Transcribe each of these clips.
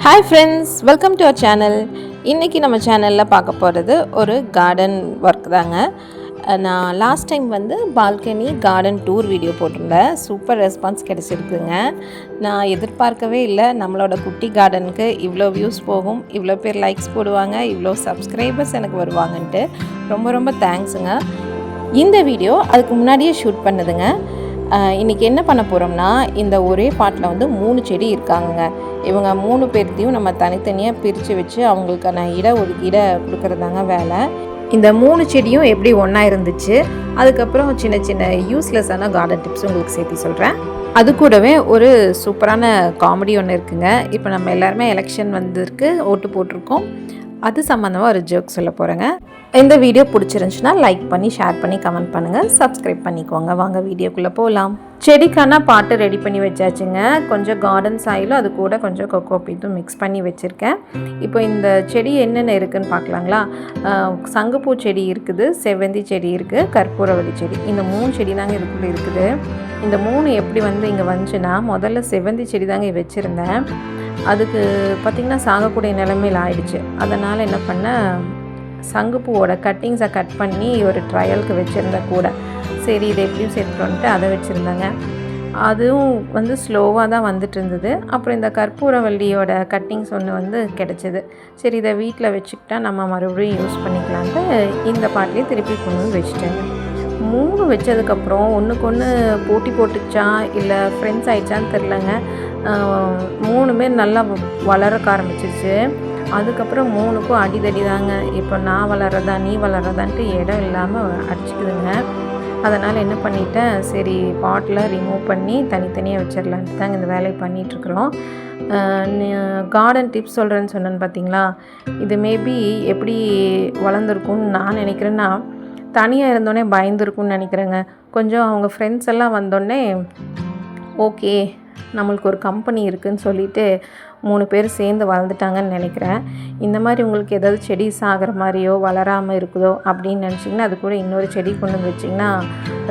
Hi friends, welcome to our channel. இன்றைக்கி நம்ம சேனலில் பார்க்க போகிறது ஒரு கார்டன் ஒர்க் தாங்க. நான் லாஸ்ட் டைம் வந்து பால்கனி கார்டன் டூர் வீடியோ போட்டிருந்தேன். சூப்பர் ரெஸ்பான்ஸ் கிடச்சிருக்குங்க. நான் எதிர்பார்க்கவே இல்லை நம்மளோட குட்டி கார்டனுக்கு இவ்வளோ வியூஸ் போகும், இவ்வளோ பேர் லைக்ஸ் போடுவாங்க, இவ்வளோ சப்ஸ்கிரைபர்ஸ் எனக்கு வருவாங்கன்ட்டு. ரொம்ப ரொம்ப தேங்க்ஸுங்க. இந்த வீடியோ அதுக்கு முன்னாடியே ஷூட் பண்ணுதுங்க. இன்றைக்கி என்ன பண்ண போகிறோம்னா, இந்த ஒரே பாட்டில் வந்து 3 செடி இருக்காங்கங்க. இவங்க 3 பேர்த்தையும் நம்ம தனித்தனியாக பிரித்து வச்சு அவங்களுக்கான ஒதுக்கீடை கொடுக்குறதாங்க வேலை. இந்த 3 செடியும் எப்படி ஒன்றா இருந்துச்சு, அதுக்கப்புறம் சின்ன சின்ன யூஸ்லெஸ்ஸான கார்டன் டிப்ஸ் உங்களுக்கு சேர்த்து சொல்கிறேன். அது கூடவே ஒரு சூப்பரான காமெடி ஒன்று இருக்குங்க. இப்போ நம்ம எல்லாருமே எலெக்ஷன் வந்திருக்கு, ஓட்டு போட்டிருக்கோம். அது சம்மந்தமாக ஒரு ஜோக் சொல்ல போகிறேங்க. இந்த வீடியோ பிடிச்சிருந்துச்சுன்னா லைக் பண்ணி, ஷேர் பண்ணி, கமெண்ட் பண்ணுங்கள், சப்ஸ்கிரைப் பண்ணிக்கோங்க. வாங்க வீடியோக்குள்ளே போகலாம். செடிக்கான பாட்டு ரெடி பண்ணி வச்சாச்சுங்க. கொஞ்சம் கார்டன் சாயிலும் அது கூட கொஞ்சம் கொக்கோ பீட்டும் மிக்ஸ் பண்ணி வச்சுருக்கேன். இப்போ இந்த செடி என்னென்ன இருக்குதுன்னு பார்க்கலாங்களா. சங்குப்பூ செடி இருக்குது, செவ்வந்தி செடி இருக்குது, கற்பூரவள்ளி செடி. இந்த 3 செடி தாங்க இதுக்குள்ளே இருக்குது. இந்த 3 எப்படி வந்து இங்கே வந்துச்சுன்னா, முதல்ல செவ்வந்தி செடி தாங்க வச்சுருந்தேன். அதுக்கு பார்த்திங்கன்னா சாகக்கூடிய நிலைமையில் ஆயிடுச்சு. அதனால் என்ன பண்ணேன், சங்குப்பூவோட கட்டிங்ஸை கட் பண்ணி ஒரு ட்ரையலுக்கு வச்சுருந்தேன் கூட. சரி இதை எப்படியும் சேர்த்துட்டோன்ட்டு அதை வச்சுருந்தேங்க. அதுவும் வந்து ஸ்லோவாக தான் வந்துட்டு இருந்தது. அப்புறம் இந்த கற்பூரவள்ளியோட கட்டிங்ஸ் ஒன்று வந்து கிடச்சிது. சரி இதை வீட்டில் வச்சுக்கிட்டா நம்ம மறுபடியும் யூஸ் பண்ணிக்கலான்ட்டு இந்த பாட்டிலே திருப்பி கொண்டு வந்து வச்சுட்டேங்க. 3 வச்சதுக்கப்புறம் ஒன்றுக்கு ஒன்று போட்டி போட்டுச்சா இல்லை ஃப்ரெண்ட்ஸ் ஆகிடுச்சான்னு தெரிலங்க. 3மே நல்லா வளரக்க ஆரம்பிச்சிருச்சு. அதுக்கப்புறம் 3க்கும் அடிதடி தாங்க. இப்போ நான் வளர்றதா நீ வளர்றதான்ட்டு இடம் இல்லாமல் அடிச்சுக்குதுங்க. அதனால் என்ன பண்ணிட்டேன், சரி பாட்டில் ரிமூவ் பண்ணி தனித்தனியாக வச்சிடலான்ட்டு தாங்க இந்த வேலையை பண்ணிகிட்ருக்குறோம். கார்டன் டிப்ஸ் சொல்கிறேன்னு சொன்னேன்னு பார்த்தீங்களா, இது மேபி எப்படி வளர்ந்துருக்குன்னு நான் நினைக்கிறேன்னா, தனியாக இருந்தோடனே பயந்துருக்குன்னு நினைக்கிறேங்க. கொஞ்சம் அவங்க ஃப்ரெண்ட்ஸ் எல்லாம் வந்தோடனே ஓகே நம்மளுக்கு ஒரு கம்பெனி இருக்குதுன்னு சொல்லிவிட்டு 3 பேர் சேர்ந்து வளர்ந்துட்டாங்கன்னு நினைக்கிறேன். இந்த மாதிரி உங்களுக்கு ஏதாவது செடி சாகிற மாதிரியோ வளராமல் இருக்குதோ அப்படின்னு நினச்சிங்கன்னா, அது கூட இன்னொரு செடி கொண்டு வந்து வச்சிங்கன்னா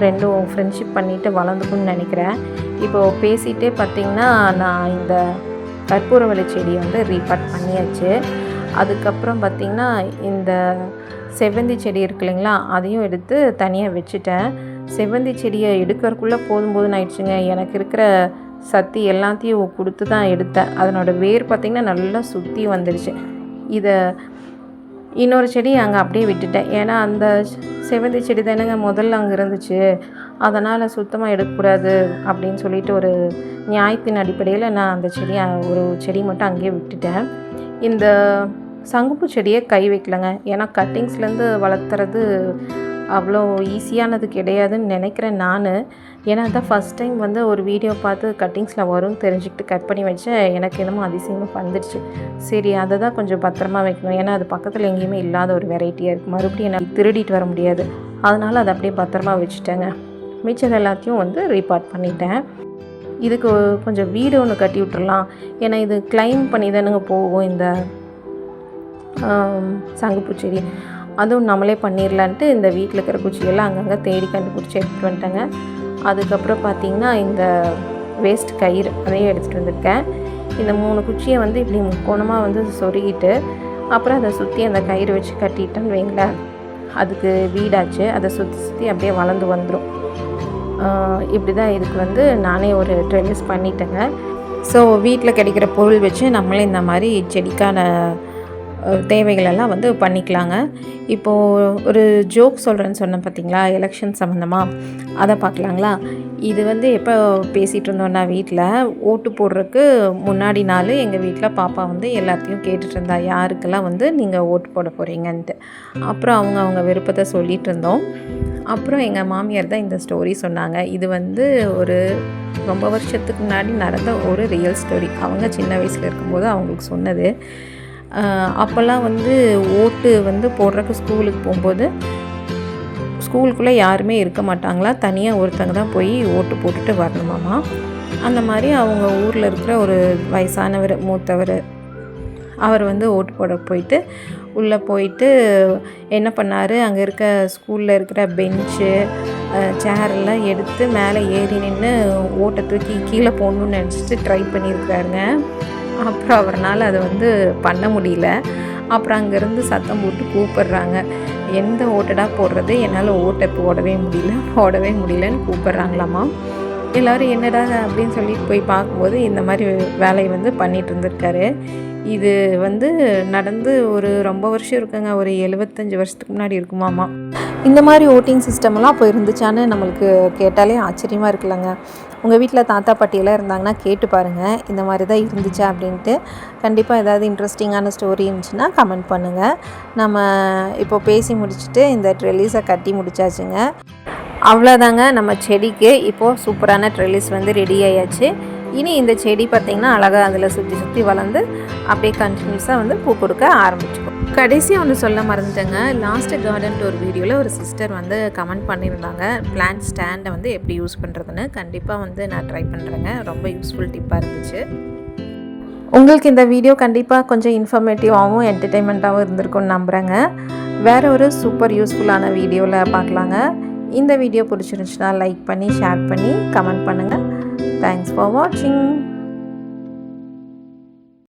2ம் ஃப்ரெண்ட்ஷிப் பண்ணிவிட்டு வளர்ந்துக்குன்னு நினைக்கிறேன். இப்போது பேசிகிட்டே பார்த்திங்கன்னா நான் இந்த கற்பூரவள்ளி செடியை வந்து ரீபாட் பண்ணியாச்சு. அதுக்கப்புறம் பார்த்திங்கன்னா இந்த செவ்வந்தி செடி இருக்கு இல்லைங்களா, அதையும் எடுத்து தனியாக வச்சுட்டேன். செவ்வந்தி செடியை எடுக்கிறதுக்குள்ளே போதும் ஆயிடுச்சுங்க. எனக்கு இருக்கிற சக்தி எல்லாத்தையும் கொடுத்து தான் எடுத்தேன். அதனோட வேர் பார்த்திங்கன்னா நல்லா சுற்றி வந்துடுச்சு. இதை இன்னொரு செடி அங்கே அப்படியே விட்டுட்டேன். ஏன்னா அந்த செவ்வந்தி செடி தானேங்க முதல்ல அங்கே இருந்துச்சு, அதனால் சுத்தமாக எடுக்கக்கூடாது அப்படின்னு சொல்லிட்டு ஒரு நியாயத்தின் அடிப்படையில் நான் அந்த ஒரு செடி மட்டும் அங்கேயே விட்டுட்டேன். இந்த சங்குப்பூ செடியை கை வைக்கலைங்க. ஏன்னா கட்டிங்ஸ்லேருந்து வளர்த்துறது அவ்வளோ ஈஸியானது கிடையாதுன்னு நினைக்கிறேன் நான். ஏன்னா அதான் ஃபஸ்ட் டைம் வந்து ஒரு வீடியோ பார்த்து கட்டிங்ஸில் வரும்னு தெரிஞ்சுக்கிட்டு கட் பண்ணி வச்சேன். எனக்கு என்னமோ அதிசயமாக வந்துடுச்சு. சரி அதை தான் கொஞ்சம் பத்திரமா வைக்கணும். ஏன்னா அது பக்கத்தில் எங்கேயுமே இல்லாத ஒரு வெரைட்டியாக இருக்குது. மறுபடியும் எனக்கு திருடிட்டு வர முடியாது. அதனால் அதை அப்படியே பத்திரமா வச்சுட்டேங்க. மிச்சம் எல்லாத்தையும் வந்து ரீபார்ட் பண்ணிட்டேன். இதுக்கு கொஞ்சம் வீடு ஒன்று கட்டி விட்டுறலாம். ஏன்னா இது கிளைம் பண்ணி தானுங்க போகும் இந்த சங்குப்பூ செடி. அதுவும் நம்மளே பண்ணிடலான்ட்டு இந்த வீட்டில் இருக்கிற குச்சியெல்லாம் அங்கங்கே தேடி கண்டுபிடிச்சி எடுத்துகிட்டு வந்துட்டேங்க. அதுக்கப்புறம் பார்த்திங்கன்னா இந்த வேஸ்ட் கயிறு அதையும் எடுத்துகிட்டு வந்திருக்கேன். இந்த 3 குச்சியை வந்து இப்படி முக்கோணமாக வந்து சொருகிட்டு அப்புறம் அதை சுற்றி அந்த கயிறு வச்சு கட்டிட்டேன்னு வைங்களேன், அதுக்கு வீடாச்சு. அதை சுற்றி அப்படியே வளர்ந்து வந்துடும். இப்படி தான் இதுக்கு வந்து நானே ஒரு ட்ரெல்லிஸ் பண்ணிட்டேங்க. ஸோ வீட்டில் கிடைக்கிற பொருள் வச்சு நம்மளே இந்த மாதிரி செடிக்கான தேவைகளெல்லாம் வந்து பண்ணிக்கலாங்க. இப்போது ஒரு ஜோக் சொல்கிறேன்னு சொன்னேன் பார்த்தீங்களா, எலெக்ஷன் சம்மந்தமாக, அதை பார்க்கலாங்களா. இது வந்து எப்போ பேசிகிட்டு இருந்தோன்னா, வீட்டில் ஓட்டு போடுறதுக்கு முன்னாடி நாள் எங்கள் வீட்டில் பாப்பா வந்து எல்லாத்தையும் கேட்டுட்டு இருந்தா, யாருக்கெல்லாம் வந்து நீங்கள் ஓட்டு போட போகிறீங்கன்ட்டு. அப்புறம் அவங்க விருப்பத்தை சொல்லிகிட்டு இருந்தோம். அப்புறம் எங்கள் மாமியார் தான் இந்த ஸ்டோரி சொன்னாங்க. இது வந்து ஒரு ரொம்ப வருஷத்துக்கு முன்னாடி நடந்த ஒரு ரியல் ஸ்டோரி. அவங்க சின்ன வயசில் இருக்கும்போது அவங்களுக்கு சொன்னது. அப்போல்லாம் வந்து ஓட்டு வந்து போடுறக்கு ஸ்கூலுக்கு போகும்போது ஸ்கூலுக்குள்ளே யாருமே இருக்க மாட்டாங்களா, தனியாக ஒருத்தங்க தான் போய் ஓட்டு போட்டுட்டு வரணுமாமா. அந்த மாதிரி அவங்க ஊரில் இருக்கிற ஒரு வயசானவர், மூத்தவர், அவர் வந்து ஓட்டு போட போயிட்டு உள்ளே போயிட்டு என்ன பண்ணார், அங்கே இருக்க ஸ்கூலில் இருக்கிற பெஞ்சு சேரெல்லாம் எடுத்து மேலே ஏறி நின்று ஓட்டை தூக்கி கீழே போடணுன்னு நினச்சிட்டு ட்ரை பண்ணியிருக்கிறாருங்க. அப்புறம் அவரால் அதை வந்து பண்ண முடியல. அப்புறம் அங்கேருந்து சத்தம் போட்டு கூப்பிட்றாங்க. எந்த ஓட்டடா போடுறது, என்னால் ஓட்டை போடவே முடியலன்னு கூப்பிட்றாங்களாம்மா. எல்லோரும் என்னடா அப்படின்னு சொல்லிட்டு போய் பார்க்கும்போது இந்த மாதிரி வேலையை வந்து பண்ணிகிட்டு இருந்திருக்காரு. இது வந்து நடந்து ஒரு ரொம்ப வருஷம் இருக்குங்க, ஒரு 75 வருஷத்துக்கு முன்னாடி இருக்குமாமா. இந்த மாதிரி ஓட்டிங் சிஸ்டம்லாம் அப்போ இருந்துச்சான்னு நம்மளுக்கு கேட்டாலே ஆச்சரியமாக இருக்குல்லங்க. உங்கள் வீட்டில் தாத்தா பாட்டியெல்லாம் இருந்தாங்கன்னா கேட்டு பாருங்கள், இந்த மாதிரி தான் இருந்துச்சா அப்படின்ட்டு. கண்டிப்பாக ஏதாவது இன்ட்ரெஸ்டிங்கான ஸ்டோரி இருந்துச்சுன்னா கமெண்ட் பண்ணுங்கள். நம்ம இப்போ பேசி முடிச்சுட்டு இந்த ட்ரெல்லிஸை கட்டி முடிச்சாச்சுங்க. அவ்வளோதாங்க, நம்ம செடிக்கு இப்போது சூப்பரான ட்ரெல்லிஸ் வந்து ரெடி ஆயாச்சு. இனி இந்த செடி பார்த்திங்கன்னா அழகாக அதில் சுற்றி வளர்ந்து அப்படியே கண்டினியூஸாக வந்து பூ கொடுக்க ஆரம்பிச்சுக்கும். கடைசியாக ஒன்று சொல்ல மறந்துட்டேங்க. லாஸ்ட்டு கார்டன் டூர் வீடியோவில் ஒரு சிஸ்டர் வந்து கமெண்ட் பண்ணியிருந்தாங்க பிளான்ட் ஸ்டாண்டை வந்து எப்படி யூஸ் பண்ணுறதுன்னு. கண்டிப்பாக வந்து நான் ட்ரை பண்ணுறேங்க. ரொம்ப யூஸ்ஃபுல் டிப்பாக இருந்துச்சு. உங்களுக்கு இந்த வீடியோ கண்டிப்பாக கொஞ்சம் இன்ஃபர்மேட்டிவாகவும் என்டர்டெயின்மெண்ட்டாகவும் இருந்திருக்கும்னு நம்புகிறேங்க. வேறு ஒரு சூப்பர் யூஸ்ஃபுல்லான வீடியோவில் பார்க்கலாங்க. இந்த வீடியோ பிடிச்சிருந்துச்சுன்னா லைக் பண்ணி, ஷேர் பண்ணி, கமெண்ட் பண்ணுங்கள். தேங்க்ஸ் ஃபார் வாட்சிங்.